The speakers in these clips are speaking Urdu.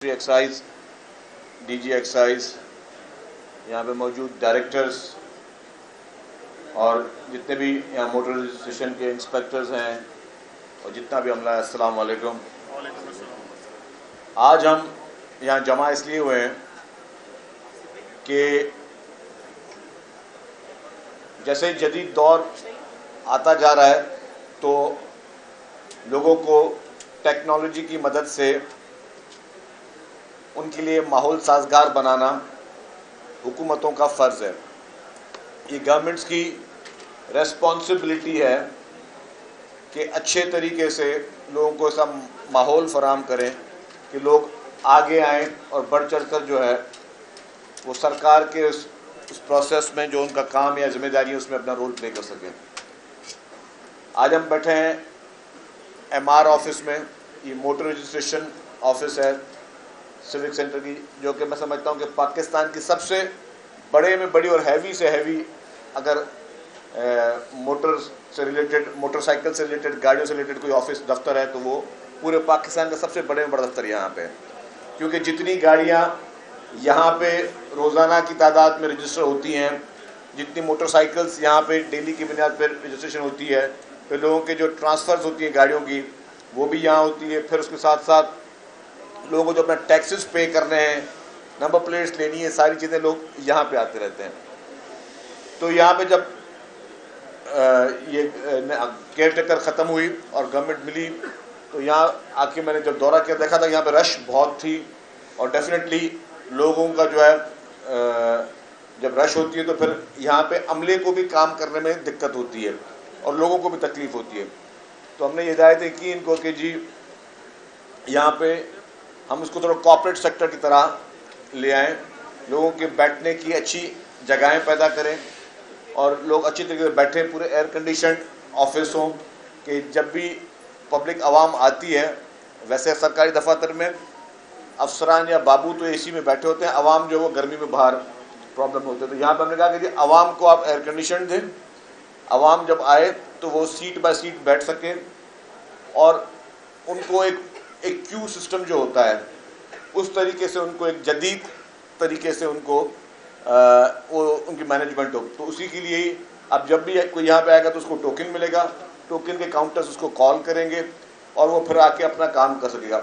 ایکسائز ڈی جی ایکسائز یہاں پہ موجود ڈائریکٹرز اور جتنے بھی یہاں موٹر رجسٹریشن کے انسپیکٹرز ہیں اور جتنا بھی عملہ ہے، السلام علیکم۔ آج ہم یہاں جمع اس لیے ہوئے ہیں کہ جیسے جدید دور آتا جا رہا ہے تو لوگوں کو ٹیکنالوجی کی مدد سے ان کے لیے ماحول سازگار بنانا حکومتوں کا فرض ہے۔ یہ گورنمنٹس کی ریسپانسبلٹی ہے کہ اچھے طریقے سے لوگوں کو ایسا ماحول فراہم کریں کہ لوگ آگے آئیں اور بڑھ چڑھ کر جو ہے وہ سرکار کے اس پروسیس میں جو ان کا کام یا ذمہ داری ہے اس میں اپنا رول پلے کر سکیں۔ آج ہم بیٹھے ہیں ایم آر آفس میں، یہ موٹر رجسٹریشن آفس ہے سیوک سینٹر کی، جو کہ میں سمجھتا ہوں کہ پاکستان کی سب سے بڑے میں بڑی اور ہیوی سے ہیوی اگر موٹر سائیکل سے ریلیٹڈ گاڑیوں سے ریلیٹڈ کوئی آفس دفتر ہے تو وہ پورے پاکستان کا سب سے بڑے میں بڑا دفتر یہاں پہ ہے، کیونکہ جتنی گاڑیاں یہاں پہ روزانہ کی تعداد میں رجسٹر ہوتی ہیں، جتنی موٹر سائیکلز یہاں پہ ڈیلی کی بنیاد پہ رجسٹریشن ہوتی ہے، پھر لوگوں کے جو ٹرانسفرز ہوتی ہیں گاڑیوں کی وہ بھی یہاں ہوتی ہے، پھر اس کے ساتھ ساتھ لوگوں کو جو اپنا ٹیکسز پے کرنے ہیں، نمبر پلیٹس لینی ہے، ساری چیزیں لوگ یہاں پہ آتے رہتے ہیں۔ تو یہاں پہ جب یہ کیئر ٹیکر ختم ہوئی اور گورنمنٹ ملی تو یہاں آ کے میں نے جب دورہ کیا دیکھا تھا یہاں پہ رش بہت تھی، اور ڈیفینیٹلی لوگوں کا جو ہے جب رش ہوتی ہے تو پھر یہاں پہ عملے کو بھی کام کرنے میں دقت ہوتی ہے اور لوگوں کو بھی تکلیف ہوتی ہے۔ تو ہم نے یہ ہدایتیں کی ان کو کہ جی یہاں پہ ہم اس کو تھوڑا کارپوریٹ سیکٹر کی طرح لے آئیں، لوگوں کے بیٹھنے کی اچھی جگہیں پیدا کریں اور لوگ اچھی طریقے سے بیٹھیں، پورے ایئر کنڈیشنڈ آفس ہوں کہ جب بھی پبلک عوام آتی ہے، ویسے سرکاری دفاتر میں افسران یا بابو تو اے سی میں بیٹھے ہوتے ہیں، عوام جو وہ گرمی میں باہر پرابلم ہوتے ہیں، تو یہاں پہ ہم نے کہا کہ جی عوام کو آپ ایئر کنڈیشن دیں، عوام جب آئے تو وہ سیٹ بائی سیٹ بیٹھ سکیں اور ان کو ایک کیو سسٹم جو ہوتا ہے اس طریقے سے ان کو ایک جدید طریقے سے ان کو وہ ان کی مینجمنٹ ہو۔ تو اسی کے لیے ہی اب جب بھی کوئی یہاں پہ آئے گا تو اس کو ٹوکن ملے گا، ٹوکن کے کاؤنٹرز اس کو کال کریں گے اور وہ پھر آ کے اپنا کام کر سکے گا۔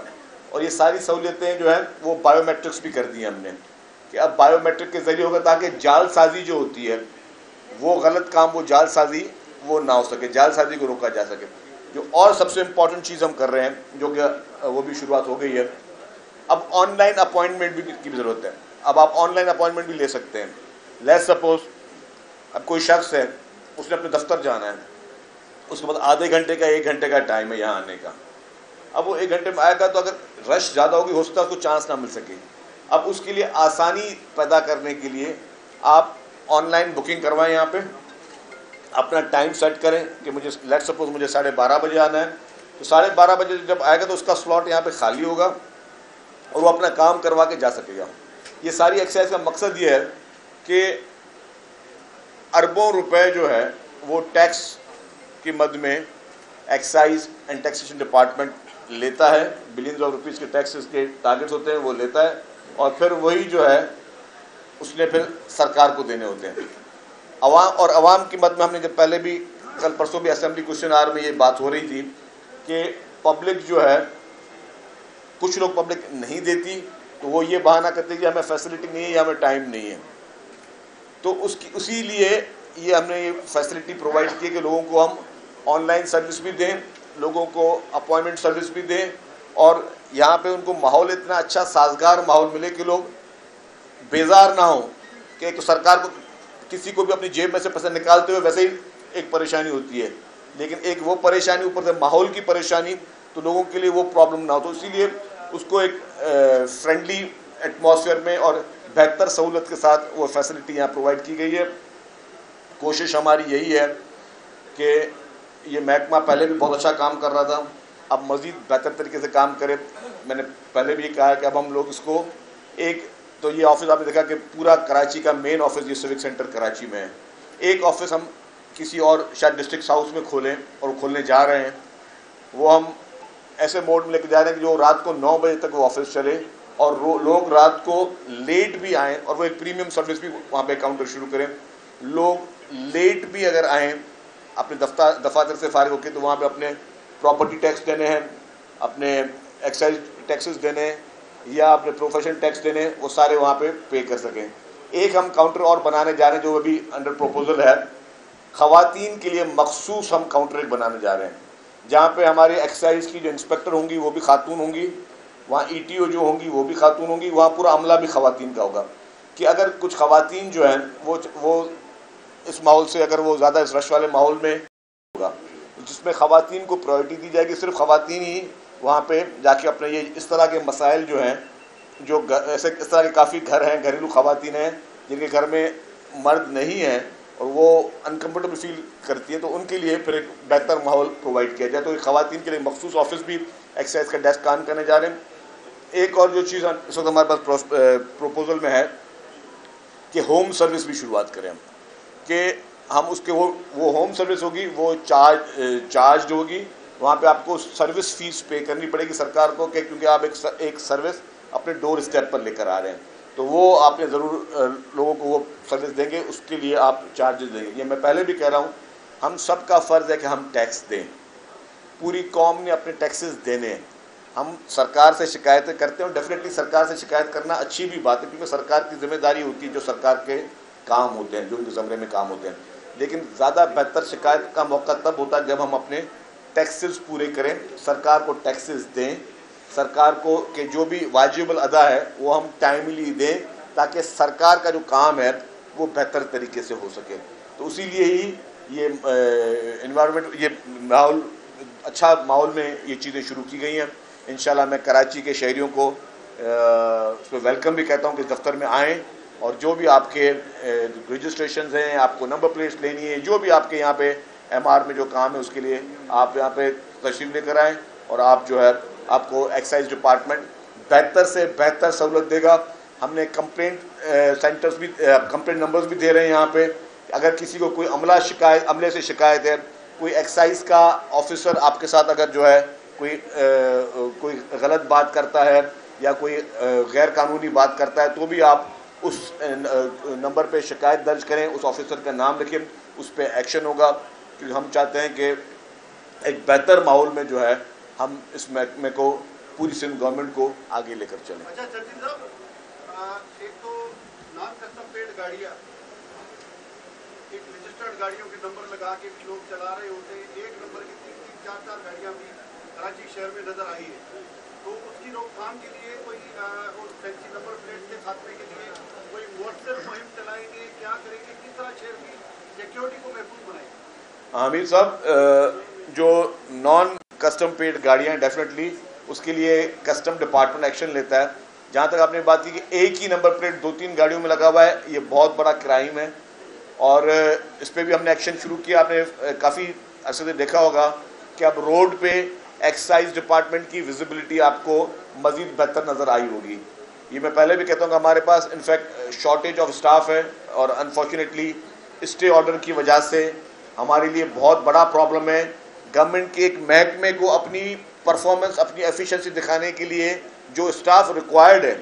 اور یہ ساری سہولتیں جو ہیں وہ بائیو میٹرکس بھی کر دی ہیں ہم نے کہ اب بائیو میٹرک کے ذریعے ہوگا تاکہ جعل سازی جو ہوتی ہے وہ غلط کام، وہ جعل سازی وہ نہ ہو سکے، جعل سازی کو روکا جا سکے۔ جو اور سب سے امپورٹنٹ چیز ہم کر رہے ہیں جو کہ وہ بھی شروعات ہو گئی ہے، اب آن لائن اپوائنٹمنٹ کی بھی ضرورت ہے۔ اب آپ آن لائن اپوائنٹمنٹ بھی لے سکتے ہیں۔ لیٹس سپوز اب کوئی شخص ہے، اس نے اپنے دفتر جانا ہے، اس کے بعد آدھے گھنٹے کا 1 گھنٹے کا ٹائم ہے یہاں آنے کا، اب وہ 1 گھنٹے میں آئے گا تو اگر رش زیادہ ہوگی ہو سکتا ہے اس کو چانس نہ مل سکے۔ اب اس کے لیے آسانی پیدا کرنے کے لیے آپ آن لائن بکنگ کروائیں، یہاں پہ اپنا ٹائم سیٹ کریں کہ مجھے لیٹ سپوز مجھے 12:30 بجے آنا ہے، تو 12:30 بجے جب آئے گا تو اس کا سلاٹ یہاں پہ خالی ہوگا اور وہ اپنا کام کروا کے جا سکے گا۔ یہ ساری ایکسرسائز کا مقصد یہ ہے کہ اربوں روپے جو ہے وہ ٹیکس کی مد میں ایکسائز اینڈ ٹیکسیشن ڈپارٹمنٹ لیتا ہے، بلینز آف روپیز کے ٹیکسز کے ٹارگیٹس ہوتے ہیں وہ لیتا ہے، اور پھر وہی جو ہے اس نے پھر سرکار کو دینے ہوتے ہیں۔ عوام کی مد میں ہم نے جب پہلے بھی کل پرسوں بھی اسمبلی کوشچن آور میں یہ بات ہو رہی تھی کہ پبلک جو ہے کچھ لوگ پبلک نہیں دیتی تو وہ یہ بہانہ کرتے کہ ہمیں فیسلٹی نہیں ہے یا ہمیں ٹائم نہیں ہے، تو اسی لیے یہ ہم نے یہ فیسلٹی پرووائڈ کی کہ لوگوں کو ہم آن لائن سروس بھی دیں، لوگوں کو اپوائنٹمنٹ سروس بھی دیں، اور یہاں پہ ان کو ماحول اتنا اچھا سازگار ماحول ملے کہ لوگ بیزار نہ ہوں کہ ایک تو سرکار کو کسی کو بھی اپنی جیب میں سے پیسے نکالتے ہوئے ویسے ہی ایک پریشانی ہوتی ہے، لیکن ایک وہ پریشانی اوپر سے ماحول کی پریشانی تو لوگوں کے لیے وہ پرابلم نہ ہو، تو اسی لیے اس کو ایک فرینڈلی ایٹماسفیئر میں اور بہتر سہولت کے ساتھ وہ فیسلٹی یہاں پرووائڈ کی گئی ہے۔ کوشش ہماری یہی ہے کہ یہ محکمہ پہلے بھی بہت اچھا کام کر رہا تھا، اب مزید بہتر طریقے سے کام کرے۔ میں نے پہلے بھی یہ کہا کہ اب ہم لوگ اس کو ایک تو یہ آفس آپ نے دیکھا کہ پورا کراچی کا مین آفس یہ سیوک سینٹر کراچی میں ہے، ایک آفس ہم کسی اور شاید ڈسٹرکٹ ہاؤس میں کھولیں اور کھولنے جا رہے ہیں، وہ ہم ایسے موڈ میں لے کے جا رہے ہیں کہ جو رات کو 9 بجے تک وہ آفس چلے اور لوگ رات کو لیٹ بھی آئیں اور وہ ایک پریمیم سروس بھی وہاں پہ کاؤنٹر شروع کریں. لوگ لیٹ بھی اگر آئیں اپنے دفاتر سے فارغ ہو کے تو وہاں پہ اپنے پراپرٹی ٹیکس دینے ہیں, اپنے ایکسائز ٹیکسز دینے ہیں یا اپنے پروفیشن ٹیکس دینے, وہ سارے وہاں پہ پے کر سکیں. ایک ہم کاؤنٹر اور بنانے جا رہے ہیں جو ابھی انڈر پروپوزل ہے. خواتین کے لیے مخصوص ہم کاؤنٹر ایک بنانے جا رہے ہیں جہاں پہ ہمارے ایکسائز کی جو انسپیکٹر ہوں گی وہ بھی خاتون ہوں گی, وہاں ای ٹی او جو ہوں گی وہ بھی خاتون ہوں گی, وہاں پورا عملہ بھی خواتین کا ہوگا. کہ اگر کچھ خواتین جو ہیں وہ اس ماحول سے, اگر وہ زیادہ اس رش والے ماحول میں ہوگا جس میں خواتین کو پرائرٹی دی جائے گی, صرف خواتین ہی وہاں پہ جا کے اپنے یہ اس طرح کے مسائل جو ہیں, جو اس طرح کے کافی گھر ہیں, گھریلو خواتین ہیں جن کے گھر میں مرد نہیں ہیں اور وہ انکمفرٹیبل فیل کرتی ہیں, تو ان کے لیے پھر ایک بہتر ماحول پرووائڈ کیا جائے. تو خواتین کے لیے مخصوص آفس بھی ایکسائز کا ڈیسک کام کرنے جا رہے ہیں. ایک اور جو چیز اس وقت ہمارے پاس پروپوزل میں ہے کہ ہوم سروس بھی شروعات کریں ہم, کہ ہم اس کے وہ ہوم سروس ہوگی, وہ چارجڈ ہوگی. وہاں پہ آپ کو سروس فیس پے کرنی پڑے گی سرکار کو, کہ کیونکہ آپ ایک سروس اپنے ڈور اسٹیپ پر لے کر آ رہے ہیں, تو وہ آپ نے ضرور لوگوں کو وہ سروس دیں گے, اس کے لیے آپ چارجز دیں گے. یہ میں پہلے بھی کہہ رہا ہوں, ہم سب کا فرض ہے کہ ہم ٹیکس دیں. پوری قوم نے اپنے ٹیکسز دینے ہیں. ہم سرکار سے شکایتیں کرتے ہیں اور ڈیفینیٹلی سرکار سے شکایت کرنا اچھی بھی بات ہے, کیونکہ سرکار کی ذمہ داری ہوتی ہے جو سرکار کے کام ہوتے ہیں, جو ان کے زمرے میں کام ہوتے ہیں. لیکن زیادہ بہتر شکایت کا موقع تب ہوتا ہے جب ہم اپنے ٹیکسز پورے کریں, سرکار کو ٹیکسز دیں, سرکار کو کہ جو بھی واجب الادا ہے وہ ہم ٹائملی دیں, تاکہ سرکار کا جو کام ہے وہ بہتر طریقے سے ہو سکے. تو اسی لیے ہی یہ انوائرمنٹ, یہ ماحول, اچھا ماحول میں یہ چیزیں شروع کی گئی ہیں. انشاءاللہ میں کراچی کے شہریوں کو اس پہ ویلکم بھی کہتا ہوں کہ دفتر میں آئیں, اور جو بھی آپ کے رجسٹریشنز ہیں, آپ کو نمبر پلیٹس لینی ہے, جو بھی آپ کے یہاں پہ ایم آر میں جو کام ہے اس کے لیے آپ یہاں پہ تشریف لے کر آئیں, اور آپ جو ہے آپ کو ایکسائز ڈپارٹمنٹ بہتر سے بہتر سہولت دے گا. ہم نے کمپلینٹ سینٹرز بھی, کمپلینٹ نمبرز بھی دے رہے ہیں یہاں پہ. اگر کسی کو کوئی عملے سے شکایت ہے, کوئی ایکسائز کا آفیسر آپ کے ساتھ اگر جو ہے کوئی غلط بات کرتا ہے یا کوئی غیر قانونی بات کرتا ہے, تو بھی آپ اس نمبر پہ شکایت درج کریں, اس آفیسر کا نام لکھیں, اس پہ ایکشن ہوگا. کیونکہ ہم چاہتے ہیں کہ ایک بہتر ماحول میں جو ہے ہم اس محکمے کو, پوری سندھ گورنمنٹ کو آگے لے کر چلیں. اچھا جتن صاحب, ایک تو نان کسٹم پیڈ گاڑیاں, ایک رجسٹرڈ گاڑیوں کے نمبر لگا کے بھی لوگ چلا رہے ہوتے ہیں, ایک نمبر کی 3-4 گاڑیاں بھی کراچی شہر میں نظر آئی ہے. تو اس کی روک تھام کے لیے کوئی فینسی نمبر پلیٹ کے خاتمے کے لیے کوئی مؤثر مہم چلائیں گے, کیا کریں گے, کس طرح شہر کی سیکیورٹی کو محفوظ بنائیں گے؟ حمید صاحب, جو نان کسٹم پیڈ گاڑیاں ہیں ڈیفینیٹلی اس کے لیے کسٹم ڈپارٹمنٹ ایکشن لیتا ہے. جہاں تک آپ نے بات کی کہ ایک ہی نمبر پلیٹ 2-3 گاڑیوں میں لگا ہوا ہے, یہ بہت بڑا کرائم ہے, اور اس پہ بھی ہم نے ایکشن شروع کیا. آپ نے کافی عرصے سے دیکھا ہوگا کہ اب روڈ پہ ایکسائز ڈپارٹمنٹ کی ویزیبلٹی آپ کو مزید بہتر نظر آئی ہوگی. یہ میں پہلے بھی کہتا ہوں کہ ہمارے پاس انفیکٹ شارٹیج آف اسٹاف ہے, اور انفارچونیٹلی اسٹے آرڈر کی وجہ سے ہمارے لیے بہت بڑا پرابلم ہے. گورنمنٹ کے ایک محکمے کو اپنی پرفارمنس, اپنی ایفیشنسی دکھانے کے لیے جو اسٹاف ریکوائرڈ ہے,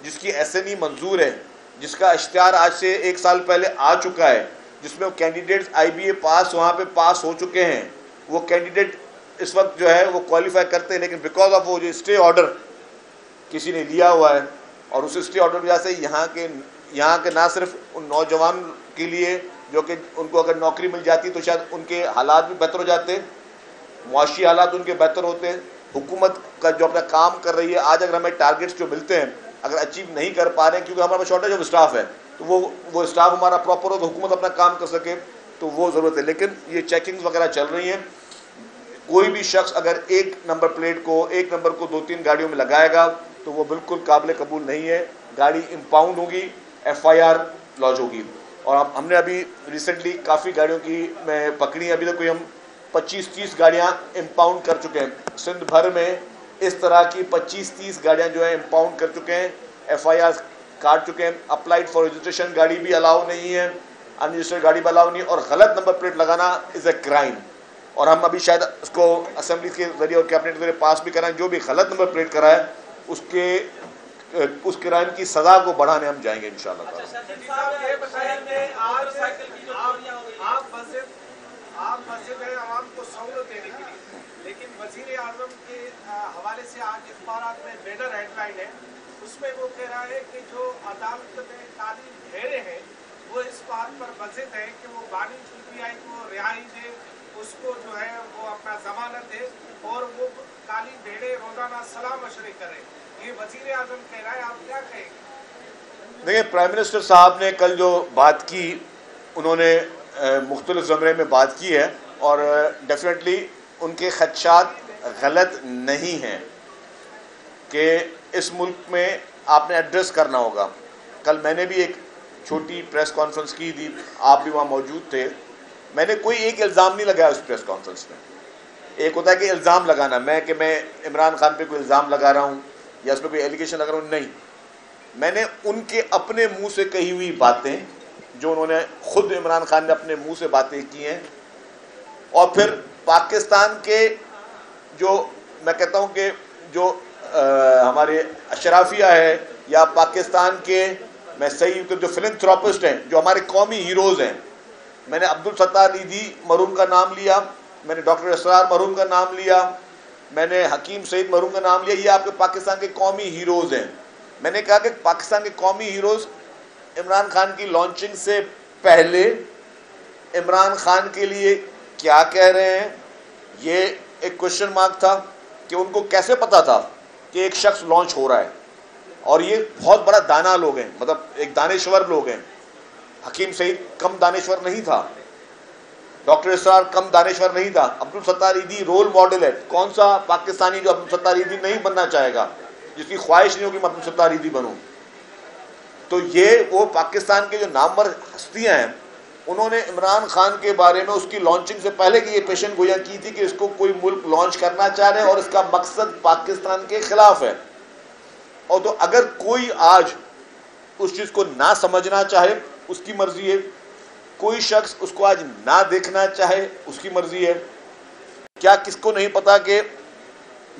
جس کی ایس این ای منظور ہے, جس کا اشتہار آج سے 1 سال پہلے آ چکا ہے, جس میں وہ کینڈیڈیٹس آئی بی اے پاس وہاں پہ پاس ہو چکے ہیں, وہ کینڈیڈیٹ اس وقت جو ہے وہ کوالیفائی کرتے ہیں, لیکن بیکاز آف وہ جو اسٹے آرڈر کسی نے لیا ہوا ہے, اور اس اسٹے آرڈر کی وجہ سے یہاں کے نہ صرف ان نوجوان کے لیے جو کہ ان کو اگر نوکری مل جاتی تو شاید ان کے حالات بھی بہتر ہو جاتے, معاشی حالات ان کے بہتر ہوتے ہیں. حکومت کا جو اپنا کام کر رہی ہے, آج اگر ہمیں ٹارگیٹس جو ملتے ہیں اگر اچیو نہیں کر پا رہے ہیں کیونکہ ہمارے پاس شارٹیج آف اسٹاف ہے, تو وہ اسٹاف ہمارا پراپر ہو تو حکومت اپنا کام کر سکے, تو وہ ضرورت ہے. لیکن یہ چیکنگز وغیرہ چل رہی ہیں. کوئی بھی شخص اگر ایک نمبر پلیٹ کو, ایک نمبر کو 2-3 گاڑیوں میں لگائے گا تو وہ بالکل قابل قبول نہیں ہے. گاڑی امپاؤنڈ ہوگی, FIR لانچ ہوگی. اور ہم نے ابھی ریسنٹلی کافی گاڑیوں کی میں پکڑی, ابھی تک کوئی ہم 25-30 گاڑیاں امپاؤنڈ کر چکے ہیں. سندھ بھر میں اس طرح کی 25-30 گاڑیاں جو ہیں امپاؤنڈ کر چکے ہیں, FIR کاٹ چکے ہیں. اپلائڈ فار رجسٹریشن گاڑی بھی الاؤ نہیں ہے, ان رجسٹرڈ گاڑی بھی الاؤ نہیں, اور غلط نمبر پلیٹ لگانا از اے کرائم. اور ہم ابھی شاید اس کو اسمبلی کے ذریعے اور کیبنٹ کے ذریعے پاس بھی کرائیں, جو بھی غلط نمبر پلیٹ کرائے اس کے اس کرائم کی سزا کو بڑھانے ہم جائیں گے انشاءاللہ تعالی۔ یہ بتائیں کہ آج آپ مسجد ہے عوام کو سہولت دینے کے لیے، لیکن وزیر اعظم کے حوالے سے آج اخبارات میں بینر ہیڈ لائن ہے، اس میں وہ کہہ رہا ہے کہ جو عدالت میں کالی بھیڑے ہیں وہ اس بات پر مزید ہے کہ وہ بانی PTI کو رہائی دے، اس کو جو ہے وہ اپنا ضمانت دے، اور وہ کالی بھیڑے روزانہ صلاح مشورے کریں۔ یہ وزیر اعظم کہہ رہا ہے، آپ کیا کہیں گے؟ دیکھیں، پرائم منسٹر صاحب نے کل جو بات کی، انہوں نے مختلف زمرے میں بات کی ہے، اور ڈیفینیٹلی ان کے خدشات غلط نہیں ہیں کہ اس ملک میں آپ نے ایڈریس کرنا ہوگا۔ کل میں نے بھی ایک چھوٹی پریس کانفرنس کی تھی، آپ بھی وہاں موجود تھے۔ میں نے کوئی ایک الزام نہیں لگایا اس پریس کانفرنس میں۔ ایک ہوتا ہے کہ الزام لگانا، میں عمران خان پہ کوئی الزام لگا رہا ہوں یا اس پہ کوئی ایلیگیشن لگا رہا ہوں، نہیں۔ میں نے ان کے اپنے منہ سے کہی ہوئی باتیں، جو انہوں نے خود عمران خان نے اپنے منہ سے باتیں کی ہیں، اور پھر پاکستان کے جو میں کہتا ہوں کہ جو ہمارے اشرافیہ ہے یا پاکستان کے میں صحیح جو فلنتھراپسٹ ہیں، جو ہمارے قومی ہیروز ہیں، میں نے عبدالستار ایدھی مرحوم کا نام لیا، میں نے ڈاکٹر اسرار مرحوم کا نام لیا، میں نے حکیم سعید مرحوم کا نام لیا، یہ آپ کے پاکستان کے قومی ہیروز ہیں۔ میں نے کہا کہ پاکستان کے قومی ہیروز عمران خان کی لانچنگ سے پہلے عمران خان کے لیے کیا کہہ رہے ہیں، یہ ایک کوشچن مارک تھا کہ ان کو کیسے پتا تھا کہ ایک شخص لانچ ہو رہا ہے۔ اور یہ بہت بڑا دانا لوگ ہیں، مطلب ایک دانشور لوگ ہیں۔ حکیم سعید کم دانشور نہیں تھا، ڈاکٹر اسرار کم دانشور نہیں تھا، عبدالستار ایدھی رول ماڈل ہے۔ کون سا پاکستانی جو عبدالستار ایدھی نہیں بننا چاہے گا، جس کی خواہش نہیں ہوگی میں عبدالستار ایدھی بنوں؟ تو یہ وہ پاکستان کے جو نامور ہستیاں ہیں، انہوں نے عمران خان کے بارے میں اس کی لانچنگ سے پہلے کی یہ پیشن گوئیاں کی تھی کہ اس کو کوئی ملک لانچ کرنا چاہ رہے ہیں اور اس کا مقصد پاکستان کے خلاف ہے۔ اور تو اگر کوئی آج اس چیز کو نہ سمجھنا چاہے، اس کی مرضی ہے، کوئی شخص اس کو آج نہ دیکھنا چاہے، اس کی مرضی ہے۔ کیا کس کو نہیں پتا کہ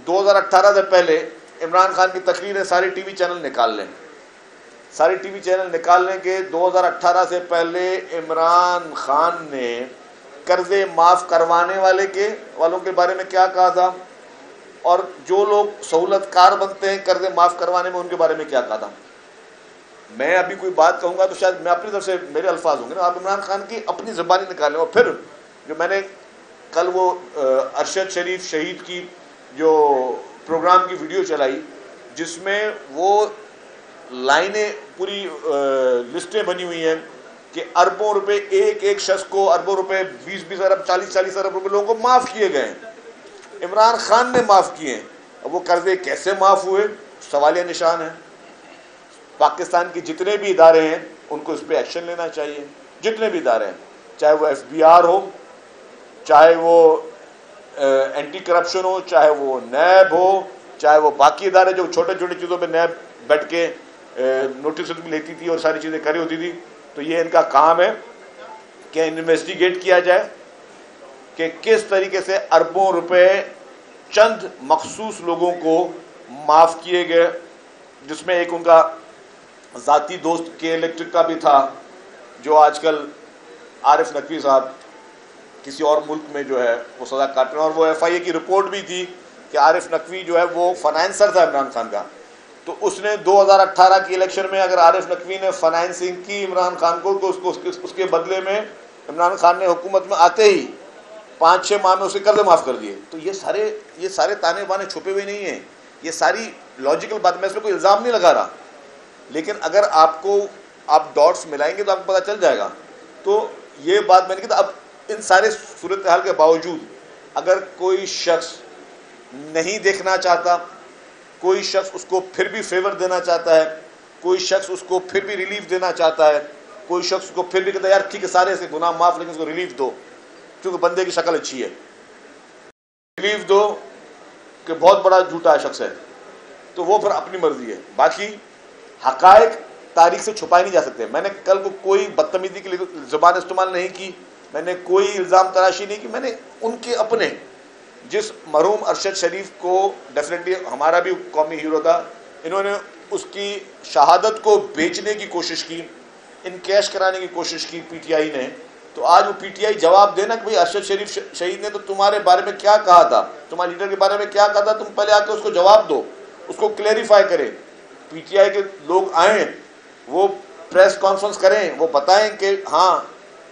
2018 سے پہلے عمران خان کی تقریر ہے، سارے ٹی وی چینل نکال لیں، سارے ٹی وی چینل نکال لیں کہ 2018 سے پہلے عمران خان نے قرضے معاف کروانے والوں کے بارے میں کیا کہا تھا، اور جو لوگ سہولت کار بنتے ہیں قرضے معاف کروانے میں، ان کے بارے میں کیا کہا تھا۔ میں ابھی کوئی بات کہوں گا تو شاید میں اپنی طرف سے میرے الفاظ ہوں گے نا، آپ عمران خان کی اپنی زبانی نکالیں۔ اور پھر جو میں نے کل وہ ارشد شریف شہید کی جو پروگرام کی ویڈیو چلائی، جس میں وہ لائنیں پوری لسٹیں بنی ہوئی ہیں کہ اربوں روپے ایک ایک شخص کو، اربوں روپے 20 ارب 40 ارب روپے لوگوں کو معاف کیے گئے ہیں، عمران خان نے معاف کیے ہیں۔ اب وہ قرضے کیسے معاف ہوئے، سوالیہ نشان ہے۔ پاکستان کے جتنے بھی ادارے ہیں ان کو اس پہ ایکشن لینا چاہیے، جتنے بھی ادارے ہیں، چاہے وہ FBR ہو، چاہے وہ اینٹی کرپشن ہو، چاہے وہ نیب ہو، چاہے وہ باقی ادارے جو چھوٹے چھوٹے چیزوں پہ نیب بیٹھ کے نوٹس بھی لیتی تھی اور ساری چیزیں کری ہوتی تھی۔ تو یہ ان کا کام ہے کہ انویسٹیگیٹ کیا جائے کہ کس طریقے سے اربوں روپے چند مخصوص لوگوں کو معاف کیے گئے، جس میں ایک ان کا ذاتی دوست کے الیکٹرک کا بھی تھا، جو آج کل عارف نقوی صاحب کسی اور ملک میں جو ہے وہ سزا کاٹ رہے ہیں، اور وہ FIA کی رپورٹ بھی تھی کہ عارف نقوی جو ہے وہ فنانسر تھا عمران خان کا۔ تو اس نے 2018 کی الیکشن میں اگر عارف نقوی نے فنانسنگ کی عمران خان کو، تو اس کے بدلے میں عمران خان نے حکومت میں آتے ہی 5-6 ماہ میں اسے قرضے معاف کر دیے۔ تو یہ سارے تانے بانے چھپے ہوئے نہیں ہیں، یہ ساری لاجیکل بات، میں اس میں کوئی الزام نہیں لگا رہا، لیکن اگر آپ ڈاٹس ملائیں گے تو آپ کو پتہ چل جائے گا۔ تو یہ بات میں نے کہا، اب ان سارے صورتحال کے باوجود اگر کوئی شخص نہیں دیکھنا چاہتا، کوئی شخص اس کو پھر بھی فیور دینا چاہتا ہے، کوئی شخص اس کو پھر بھی ریلیف دینا چاہتا ہے، کوئی شخص اس کو پھر بھی کہتا ہے یار ٹھیک ہے سارے سے گناہ معاف لیکن اس کو ریلیف دو کیونکہ بندے کی شکل اچھی ہے، ریلیف دو کہ بہت بڑا جھوٹا شخص ہے، تو وہ پھر اپنی مرضی ہے۔ باقی حقائق تاریخ سے چھپائے نہیں جا سکتے۔ میں نے کل کو کوئی بدتمیزی کی زبان استعمال نہیں کی، میں نے کوئی الزام تراشی نہیں کی، میں نے ان کے اپنے جس مرحوم ارشد شریف کو ڈیفینیٹلی ہمارا بھی قومی ہیرو تھا، انہوں نے اس کی شہادت کو بیچنے کی کوشش کی, انکیش کرانے کی کوشش کی پی ٹی آئی نے, تو آج وہ پی ٹی آئی جواب دینا کہ بھئی ارشد شریف شہید نے تو تمہارے بارے میں کیا کہا تھا, تمہارے لیڈر کے بارے میں کیا کہا تھا, تم پہلے آ کے اس کو جواب دو, اس کو کلیریفائی کریں. پی ٹی آئی کے لوگ آئیں, وہ پریس کانفرنس کریں, وہ بتائیں کہ ہاں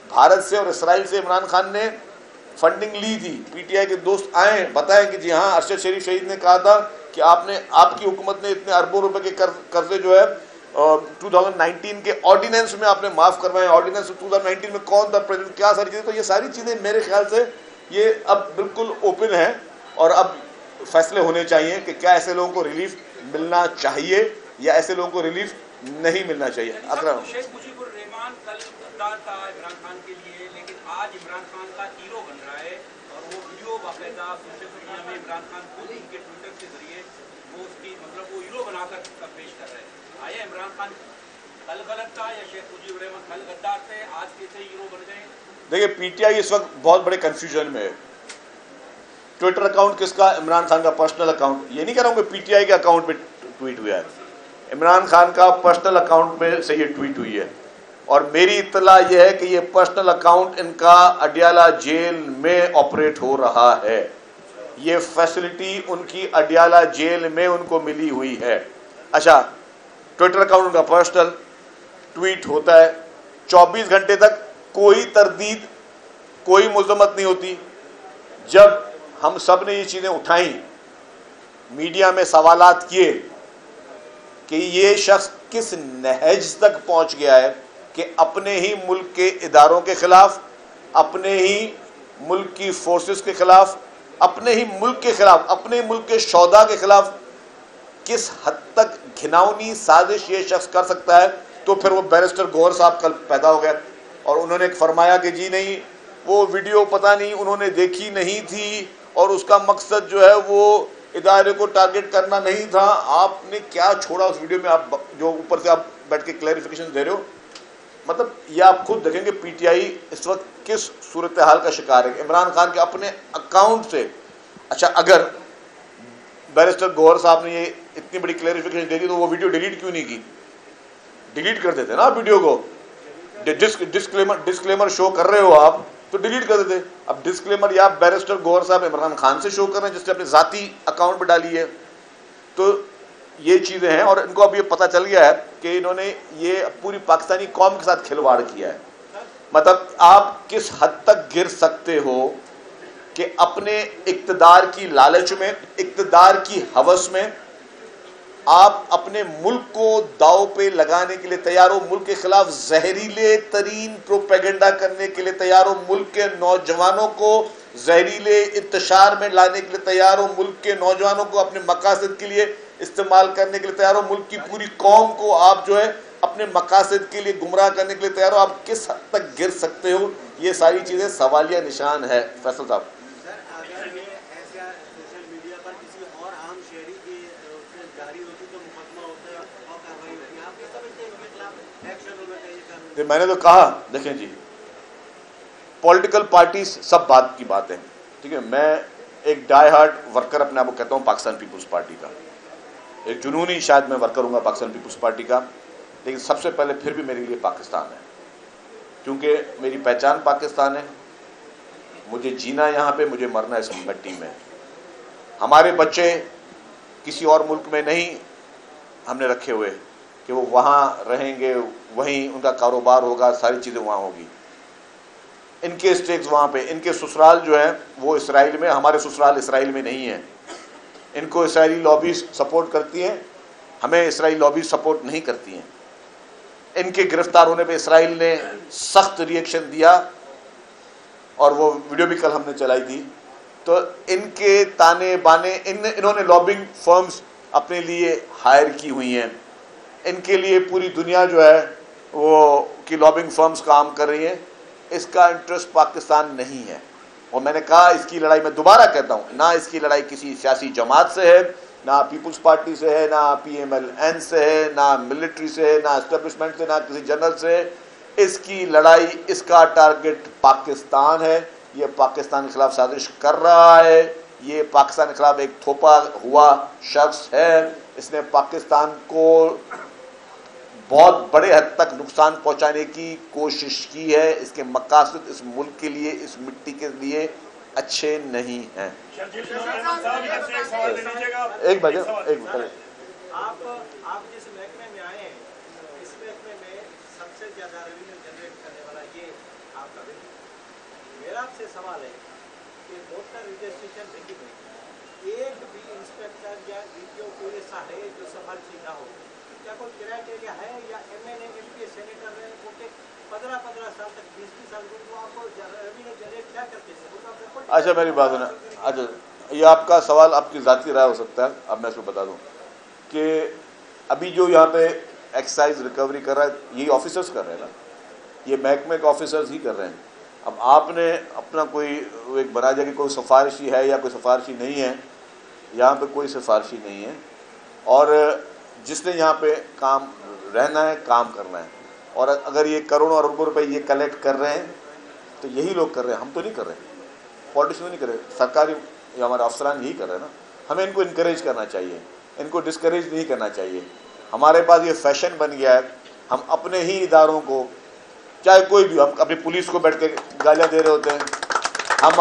بھارت سے اور اسرائیل سے عمران خان نے فنڈنگ لی تھی. پی ٹی آئی کے دوست آئیں, بتائیں کہ جی ہاں ارشد شریف شہید نے کہا تھا کہ آپ کی حکومت نے اتنے اربوں روپے کے قرضے جو ہے 2019 کے آرڈیننس میں آپ نے معاف کروائے. آرڈیننس 2019 میں کون تھا پریزیڈنٹ, کیا ساری چیزیں. تو یہ ساری چیزیں میرے خیال سے یہ اب بالکل اوپن ہیں, اور اب فیصلے ہونے چاہیے کہ کیا ایسے لوگوں کو ریلیف ملنا چاہیے یا ایسے لوگوں کو ریلیف نہیں ملنا چاہیے. اکرم, شیخ مجیب الرحمان کل غدار تھا عمران خان کے لیے, لیکن آج عمران خان کا ہیرو بن رہا ہے, اور وہ ویڈیو باقاعدہ سوشل میڈیا میں عمران خان خود ان کے ٹویٹر کے ذریعے وہ اس کی وہ ہیرو بنا کر پیش کر رہے ہیں. آیا عمران خان کل غلط تھا یا شیخ مجیب الرحمان کل غدار تھے, آج کیسے ہیرو بن گئے؟ دیکھیے پی ٹی آئی اس وقت بہت بڑے کنفیوژن میں ہے. ٹویٹر اکاؤنٹ کس کا؟ عمران خان کا پرسنل اکاؤنٹ. یہ نہیں کہہ رہا ہوں کہ پی ٹی آئی کے اکاؤنٹ پہ ٹویٹ ہوا ہے, عمران خان کا پرسنل اکاؤنٹ میں سے یہ ٹویٹ ہوئی ہے, اور میری اطلاع یہ ہے کہ یہ پرسنل اکاؤنٹ ان کا اڈیالہ جیل میں آپریٹ ہو رہا ہے. یہ فیسلٹی ان کی اڈیالہ جیل میں ان کو ملی ہوئی ہے. اچھا, ٹویٹر اکاؤنٹ ان کا پرسنل, ٹویٹ ہوتا ہے, 24 گھنٹے تک کوئی تردید, کوئی مذمت نہیں ہوتی. جب ہم سب نے یہ چیزیں اٹھائیں, میڈیا میں سوالات کیے کہ یہ شخص کس نہج تک پہنچ گیا ہے کہ اپنے ہی ملک کے اداروں کے خلاف, اپنے ہی ملک کی فورسز کے خلاف, اپنے ہی ملک کے خلاف, اپنے ملک کے شہداء کے خلاف کس حد تک گھناؤنی سازش یہ شخص کر سکتا ہے. تو پھر وہ بیرسٹر گوہر صاحب کل پیدا ہو گئے, اور انہوں نے فرمایا کہ جی نہیں, وہ ویڈیو پتہ نہیں انہوں نے دیکھی نہیں تھی, اور اس کا مقصد جو ہے وہ ادارے کو ٹارگٹ کرنا نہیں تھا. آپ نے کیا چھوڑا اس ویڈیو میں, آپ جو اوپر سے آپ بیٹھ کے کلیریفیکیشن دے رہے ہو. مطلب یہ آپ خود دیکھیں کہ پی ٹی آئی اس وقت کس صورتحال کا شکار ہے. عمران خان کے اپنے اکاؤنٹ سے, اچھا اگر بیرسٹر گوہر صاحب نے یہ اتنی بڑی کلیریفیکیشن دے دی تو وہ ویڈیو ڈیلیٹ کیوں نہیں کی؟ ڈیلیٹ کر دیتے نا ویڈیو کو. ڈسکلیمر شو کر رہے ہو آپ تو ڈیلیٹ کر دیتے. اب ڈسکلیمر یا بیرسٹر گوہر صاحب عمران خان سے شو کر رہے ہیں جس نے اپنے ذاتی اکاؤنٹ پہ ڈالی ہے. تو یہ چیزیں ہیں, اور ان کو اب یہ پتہ چل گیا ہے کہ انہوں نے یہ پوری پاکستانی قوم کے ساتھ کھلواڑ کیا ہے. مطلب آپ کس حد تک گر سکتے ہو کہ اپنے اقتدار کی لالچ میں, اقتدار کی ہوس میں آپ اپنے ملک کو داؤ پہ لگانے کے لیے تیار ہو, ملک کے خلاف زہریلے ترین پروپیگنڈا کرنے کے لیے تیار ہو, ملک کے نوجوانوں کو زہریلے انتشار میں لانے کے لیے تیار ہو, ملک کے نوجوانوں کو اپنے مقاصد کے لیے استعمال کرنے کے لیے تیار ہو, ملک کی پوری قوم کو آپ جو ہے اپنے مقاصد کے لیے گمراہ کرنے کے لیے تیار ہو. آپ کس حد تک گر سکتے ہو, یہ ساری چیزیں سوالیہ نشان ہے. فیصل صاحب, میں نے تو کہا, دیکھیں جی پولیٹیکل پارٹیز سب بات کی بات ہے, ٹھیک ہے. میں ایک ڈائی ہارڈ ورکر اپنے آپ کو کہتا ہوں پاکستان پیپلز پارٹی کا, ایک جنونی شاید میں ورکر ہوں گا پاکستان پیپلز پارٹی کا, لیکن سب سے پہلے پھر بھی میرے لیے پاکستان ہے, کیونکہ میری پہچان پاکستان ہے. مجھے جینا یہاں پہ, مجھے مرنا اس مٹی میں. ہمارے بچے کسی اور ملک میں نہیں ہم نے رکھے ہوئے کہ وہ وہاں رہیں گے, وہیں ان کا کاروبار ہوگا, ساری چیزیں وہاں ہوگی. ان کے اسٹیکس وہاں پہ, ان کے سسرال جو ہیں وہ اسرائیل میں, ہمارے سسرال اسرائیل میں نہیں ہیں. ان کو اسرائیلی لابیز سپورٹ کرتی ہیں, ہمیں اسرائیلی لابیز سپورٹ نہیں کرتی ہیں. ان کے گرفتار ہونے پہ اسرائیل نے سخت ریئیکشن دیا, اور وہ ویڈیو بھی کل ہم نے چلائی تھی. تو ان کے تانے بانے, انہوں نے لابنگ فرمز اپنے لیے ہائر کی ہوئی ہیں. ان کے لیے پوری دنیا جو ہے وہ کی لابنگ فرمز کام کر رہی ہیں. اس کا انٹرسٹ پاکستان نہیں ہے, اور میں نے کہا اس کی لڑائی, میں دوبارہ کہتا ہوں, نہ اس کی لڑائی کسی سیاسی جماعت سے ہے, نہ پیپلز پارٹی سے ہے, نہ پی ایم ایل این سے ہے, نہ ملٹری سے ہے, نہ اسٹیبلشمنٹ سے, نہ کسی جنرل سے. اس کی لڑائی, اس کا ٹارگٹ پاکستان ہے. یہ پاکستان کے خلاف سازش کر رہا ہے, یہ پاکستان کے خلاف ایک تھوپا ہوا شخص ہے. اس نے پاکستان کو بہت بڑے حد تک نقصان پہنچانے کی کوشش کی ہے. اس کے مقاصد اس ملک کے لیے, اس مٹی کے لیے اچھے نہیں ہیں. ایک بجے آپ جس محکمے میں آئے ہیں اس محکمے میں سب سے زیادہ ریونیو جنریٹ کرنے والا یہ آپ کا میرا آپ سے سوال ہے کہ ووٹر رجسٹریشن ریڈی میں ایک بھی انسپیکٹر یا ڈیپیو کوئی ایسا ہے جو سفارشی نہ ہو, کیا کوئی کرائٹیریا ہے یا M N A M P senator ہے وہ کہ 15 سال تک 20 سال وہ آپ کو ریونیو جنریٹ کیا کرتے ہیں؟ اچھا میری بات سنا. اچھا یہ آپ کا سوال آپ کی ذاتی رائے ہو سکتا ہے. اب میں اس کو بتا دوں کہ ابھی جو یہاں پہ ایکسائز ریکوری کر رہا ہے یہی آفیسرز کر رہے ہیں نا, یہ محکمے کے آفیسرز ہی کر رہے ہیں. اب آپ نے اپنا کوئی ایک بنا دیا کہ کوئی سفارشی ہے یا کوئی سفارشی نہیں ہے. یہاں پہ کوئی سفارشی نہیں ہے, اور جس نے یہاں پہ کام رہنا ہے کام کرنا ہے. اور اگر یہ کروڑوں اربوں روپے یہ کلیکٹ کر رہے ہیں تو یہی لوگ کر رہے ہیں, ہم تو نہیں کر رہے, پالیٹیشین نہیں کر رہے, سرکاری یا ہمارے افسران یہی کر رہے ہیں نا. ہمیں ان کو انکریج کرنا چاہیے, ان کو ڈسکریج نہیں کرنا چاہیے. ہمارے پاس یہ فیشن بن گیا ہے, ہم اپنے ہی اداروں کو, چاہے کوئی بھی, ہم اپنی پولیس کو بیٹھ کے گالیاں دے رہے ہوتے ہیں, ہم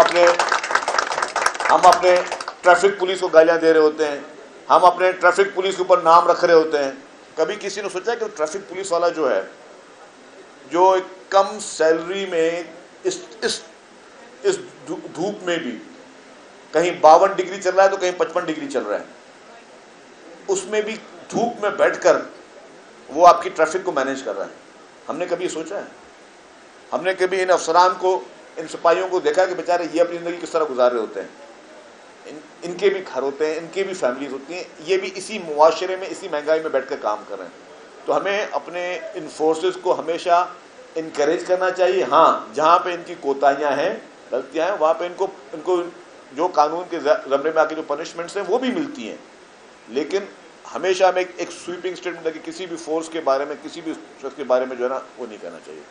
اپنے ٹریفک پولیس کو گالیاں دے رہے ہوتے ہیں, ہم اپنے ٹریفک پولیس کے اوپر نام رکھ رہے ہوتے ہیں. کبھی کسی نے سوچا کہ ٹریفک پولیس والا جو ہے, جو کم سیلری میں اس دھوپ میں بھی کہیں 52 ڈگری چل رہا ہے تو کہیں 55 ڈگری چل رہا ہے, اس میں بھی دھوپ میں بیٹھ کر وہ آپ کی ٹریفک کو مینیج کر رہا ہے. ہم نے کبھی سوچا ہے؟ ہم نے کبھی ان افسران کو, ان سپاہیوں کو دیکھا کہ بیچارے یہ اپنی زندگی کس طرح گزار رہے ہوتے ہیں؟ ان کے بھی گھر ہوتے ہیں, ان کے بھی فیملیز ہوتی ہیں, یہ بھی اسی معاشرے میں اسی مہنگائی میں بیٹھ کر کام کر رہے ہیں. تو ہمیں اپنے ان فورسز کو ہمیشہ انکریج کرنا چاہیے. ہاں جہاں پہ ان کی کوتاہیاں ہیں, غلطیاں ہیں, وہاں پہ ان کو جو قانون کے زمرے میں آ کے جو پنشمنٹس ہیں وہ بھی ملتی ہیں, لیکن ہمیشہ ہمیں ایک سویپنگ اسٹیٹمنٹ ہے کہ کسی بھی فورس کے بارے میں, کسی بھی شخص کے بارے میں جو ہے نا وہ نہیں کرنا چاہیے.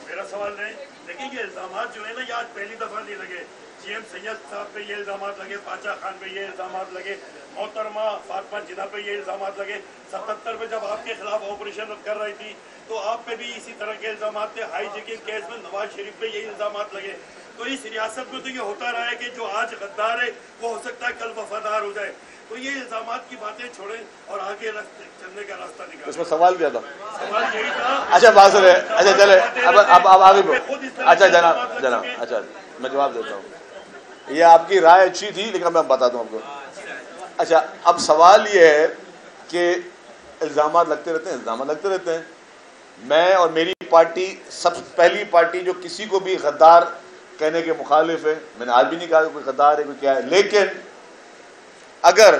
میرا سوال نہیں, لیکن یہ الزامات جو ہے نا یہ آج پہلی دفعہ نہیں لگے. جی ایم سید صاحب پہ یہ الزامات لگے, پاچا خان پہ یہ الزامات لگے, محترمہ فاطمہ جناح پہ یہ الزامات لگے. 77 میں جب آپ کے خلاف آپریشن کر رہی تھی تو آپ پہ بھی اسی طرح کے الزامات تھے. ہائی جیکنگ کیس میں نواز شریف پہ یہی الزامات لگے. تو اس ریاست میں تو یہ ہوتا رہا ہے کہ جو آج غدار ہے وہ ہو سکتا ہے کل وفادار ہو جائے. تو یہ الزامات کی باتیں چھوڑیں اور آگے چلنے کا راستہ نکالیں. اس میں سوال کیا تھا؟ سوال یہی تھا. اچھا بات سن رہے, اچھا چلے اب آگے اچھا جناب اچھا میں جواب دیتا ہوں. یہ آپ کی رائے اچھی تھی لیکن میں بتاتا ہوں آپ کو. اچھا اب سوال یہ ہے کہ الزامات لگتے رہتے ہیں. میں اور میری پارٹی سب سے پہلی پارٹی جو کسی کو بھی غدار کہنے کے مخالف ہے. میں نے آج بھی نہیں کہا کہ کوئی غدار ہے کوئی کیا ہے, لیکن اگر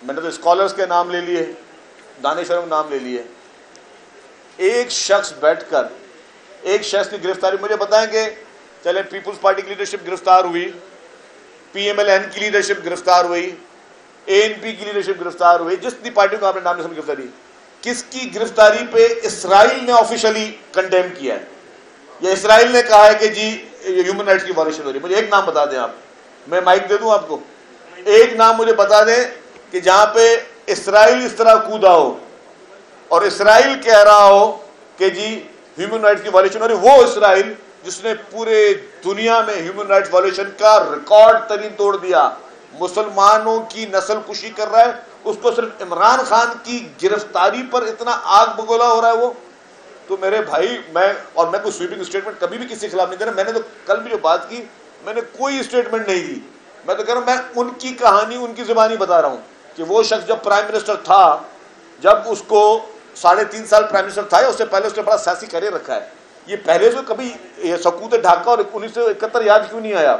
میں نے تو اسکالرس کے نام لے لیے, دانشوروں کے نام لے لیے, ایک شخص بیٹھ کر ایک شخص کی گرفتاری, مجھے بتائیں کہ چلے پیپلز پارٹی کی لیڈرشپ گرفتار ہوئی, پی ایم ایل این کی لیڈرشپ گرفتار ہوئی, اے این پی کی لیڈرشپ گرفتار ہوئی, جتنی پارٹیوں کا آپ نے نام لیا سب گرفتاری. کس کی گرفتاری پہ اسرائیل نے آفیشلی کنڈیم کیا ہے یا اسرائیل نے کہا ہے کہ جی ہیومن رائٹس کی وائلیشن ہو رہی ہے؟ مجھے ایک نام بتا دیں آپ, میں مائک دے دوں آپ کو, ایک نام مجھے بتا دیں کہ جہاں پہ اسرائیل اس طرح کودا ہو اور اسرائیل کہہ رہا ہو کہ جی ہیومن رائٹس کی وائلیشن ہو رہی. وہ اسرائیل جس نے پورے دنیا میں ہیومن رائٹس وائلیشن کا ریکارڈ ترین توڑ دیا, مسلمانوں کی نسل کشی کر رہا ہے, اس کو صرف عمران خان کی گرفتاری پر اتنا آگ بگولا ہو رہا ہے وہ. تو میرے بھائی میں کوئی سویپنگ اسٹیٹمنٹ کبھی بھی کسی کے خلاف نہیں دے رہا. میں نے تو کل بھی جو بات کی میں نے کوئی اسٹیٹمنٹ نہیں دی, میں تو کہہ رہا ہوں میں ان کی کہانی ان کی زبانی بتا رہا ہوں کہ وہ شخص جب پرائم منسٹر تھا, جب اس کو 3.5 سال پرائم منسٹر تھا, اس سے پہلے اس نے بڑا سیاسی کیریئر رکھا ہے. یہ پہلے سے کبھی سقوط ڈھاکہ اور 1971 یاد کیوں نہیں آیا,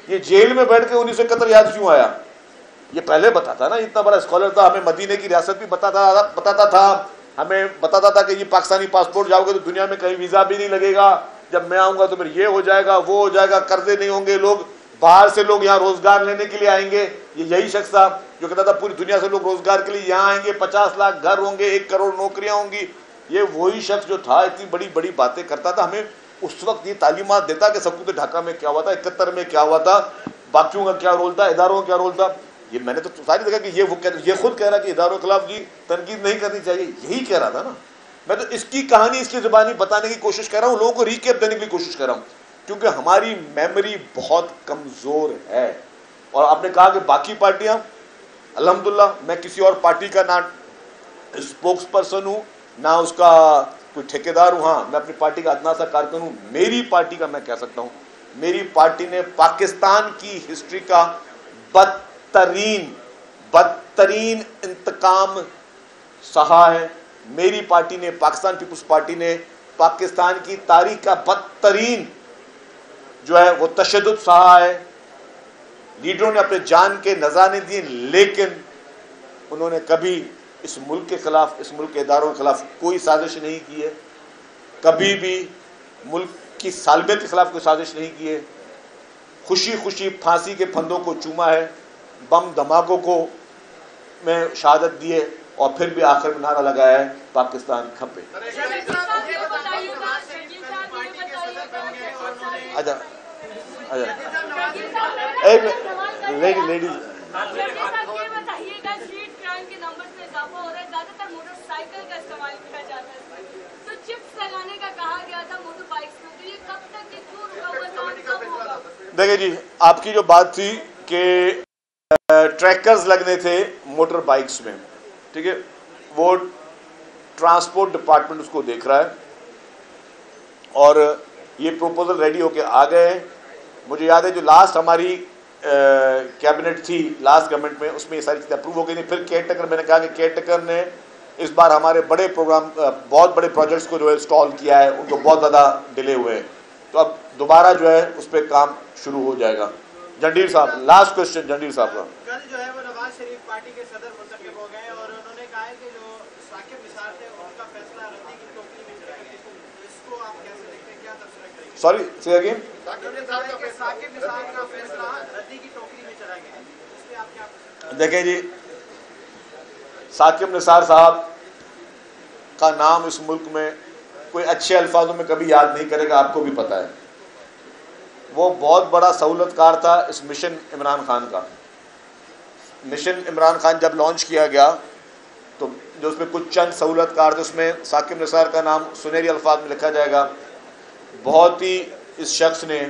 یہ جیل میں بیٹھ کے 1971 یاد کیوں آیا؟ یہ پہلے بتاتا نا, اتنا بڑا اسکالر تھا, ہمیں مدینے کی ریاست بھی بتاتا تھا, ہمیں بتاتا تھا کہ یہ پاکستانی پاسپورٹ جاؤ گے تو دنیا میں کہیں ویزا بھی نہیں لگے گا, جب میں آؤں گا تو پھر یہ ہو جائے گا وہ ہو جائے گا, قرضے نہیں ہوں گے, لوگ باہر سے لوگ یہاں روزگار لینے کے لیے آئیں گے. یہ یہی شخص تھا جو کہتا تھا پوری دنیا سے لوگ روزگار کے لیے یہاں آئیں گے, 50 لاکھ گھر ہوں گے, 1 کروڑ نوکریاں ہوں گی. یہ وہی شخص جو تھا اتنی بڑی بڑی باتیں کرتا تھا. ہمیں اس وقت یہ تعلیمات دیتا کہ سقوط ڈھاکہ میں کیا ہوا تھا, 71 میں کیا ہوا تھا. باقیوں کا کیا رول تھا, اداروں کا کیا رول تھا. یہ میں نے تو ساری جگہ کہ یہ خود کہہ رہا کہ اداروں کے خلاف جی تنقید نہیں کرنی چاہیے, یہی کہہ رہا تھا نا. میں تو اس کی کہانی اس کی زبانی بتانے کی کوشش کر رہا ہوں, لوگوں کو ریکیپ دینے کی کوشش کر رہا ہوں, کیونکہ ہماری میموری بہت کمزور ہے. اور آپ نے کہا کہ باقی پارٹیاں, الحمدللہ میں کسی اور پارٹی کا نہ اسپوکس پرسن ہوں نہ اس کا کوئی ٹھیکیدار ہوں. ہاں, میں اپنی پارٹی کا ادنا سا کارکن ہوں. میری پارٹی کا میں کہہ سکتا ہوں, میری پارٹی نے پاکستان کی ہسٹری کا بدترین انتقام سہا ہے. میری پارٹی نے, پاکستان پیپلز پارٹی نے پاکستان کی تاریخ کا بدترین جو ہے وہ تشدد سہا ہے. لیڈروں نے اپنے جان کے نذرانے دیے, لیکن انہوں نے کبھی اس ملک کے خلاف, اس ملک کے اداروں کے خلاف کوئی سازش نہیں کی ہے. کبھی بھی ملک کی سالمیت کے خلاف کوئی سازش نہیں کی ہے. خوشی خوشی پھانسی کے پھندوں کو چوما ہے, بم دھماکوں کو میں شہادت دی ہے, اور پھر بھی آخر میں نعرہ لگایا ہے پاکستان کھپے. اچھا لیڈیز دیکھیں جی, آپ کی جو بات تھی کہ ٹریکرز لگنے تھے موٹر بائکس میں, ٹھیک ہے, وہ ٹرانسپورٹ ڈپارٹمنٹ اس کو دیکھ رہا ہے اور یہ پروپوزل ریڈی ہو کے آ گئے ہیں. مجھے یاد ہے جو لاسٹ ہماری کیبنٹ تھی لاسٹ گورنمنٹ میں, اس میں یہ ساری چیزیں اپروو ہو گئی تھیں. پھر کیئر ٹیکر, میں نے کہا کہ کیئر ٹیکر نے اس بار ہمارے بڑے پروگرام, بہت بڑے پروجیکٹس کو جو ہے اسٹال کیا ہے, ان کو بہت زیادہ ڈیلے ہوئے ہیں. تو اب دوبارہ جو ہے اس پہ کام شروع ہو جائے گا. جنڈیر صاحب, لاسٹ کوشچن جنڈیر صاحب کا. کل جو ہے وہ نواز شریف پارٹی کے صدر منتخب ہو گئے اور انہوں نے کہا ہے کہ جو ثاقب نثار تھے ان کا فیصلہ ردی کی ٹوکری میں چلا گیا. اس کو آپ کیسے دیکھتے ہیں, کیا تبصرہ کریں گے؟ سوری سے اگین. ثاقب نثار کا فیصلہ ردی کی ٹوکری میں چلا گیا, اس پہ آپ کیا؟ دیکھیں جی, ثاقب نثار صاحب کا نام اس ملک میں کوئی اچھے الفاظوں میں کبھی یاد نہیں کرے گا, آپ کو بھی پتہ ہے. وہ بہت بڑا سہولت کار تھا اس مشن عمران خان کا. مشن عمران خان جب لانچ کیا گیا تو جو اس میں کچھ چند سہولت کار تھے, اس میں ثاقب نثار کا نام سنہری الفاظ میں لکھا جائے گا. بہت ہی اس شخص نے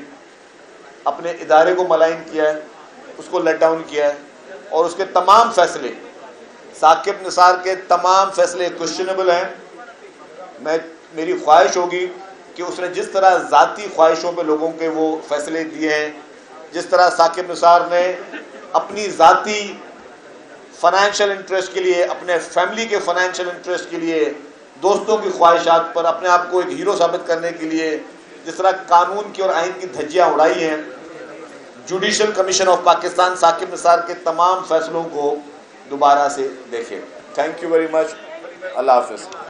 اپنے ادارے کو ملائن کیا ہے, اس کو لیٹ ڈاؤن کیا ہے, اور اس کے تمام فیصلے, ثاقب نثار کے تمام فیصلے کوشچنیبل ہیں. میری خواہش ہوگی کہ اس نے جس طرح ذاتی خواہشوں پہ لوگوں کے وہ فیصلے دیے ہیں, جس طرح ثاقب نثار نے اپنی ذاتی فائنینشیل انٹرسٹ کے لیے, اپنے فیملی کے فائنینشیل انٹرسٹ کے لیے, دوستوں کی خواہشات پر اپنے آپ کو ایک ہیرو ثابت کرنے کے لیے جس طرح قانون کی اور آئین کی دھجیاں اڑائی ہیں, judicial commission of Pakistan Saqib Nisar کے تمام فیصلوں کو دوبارہ سے دیکھے. Thank you very much. اللہ حافظ.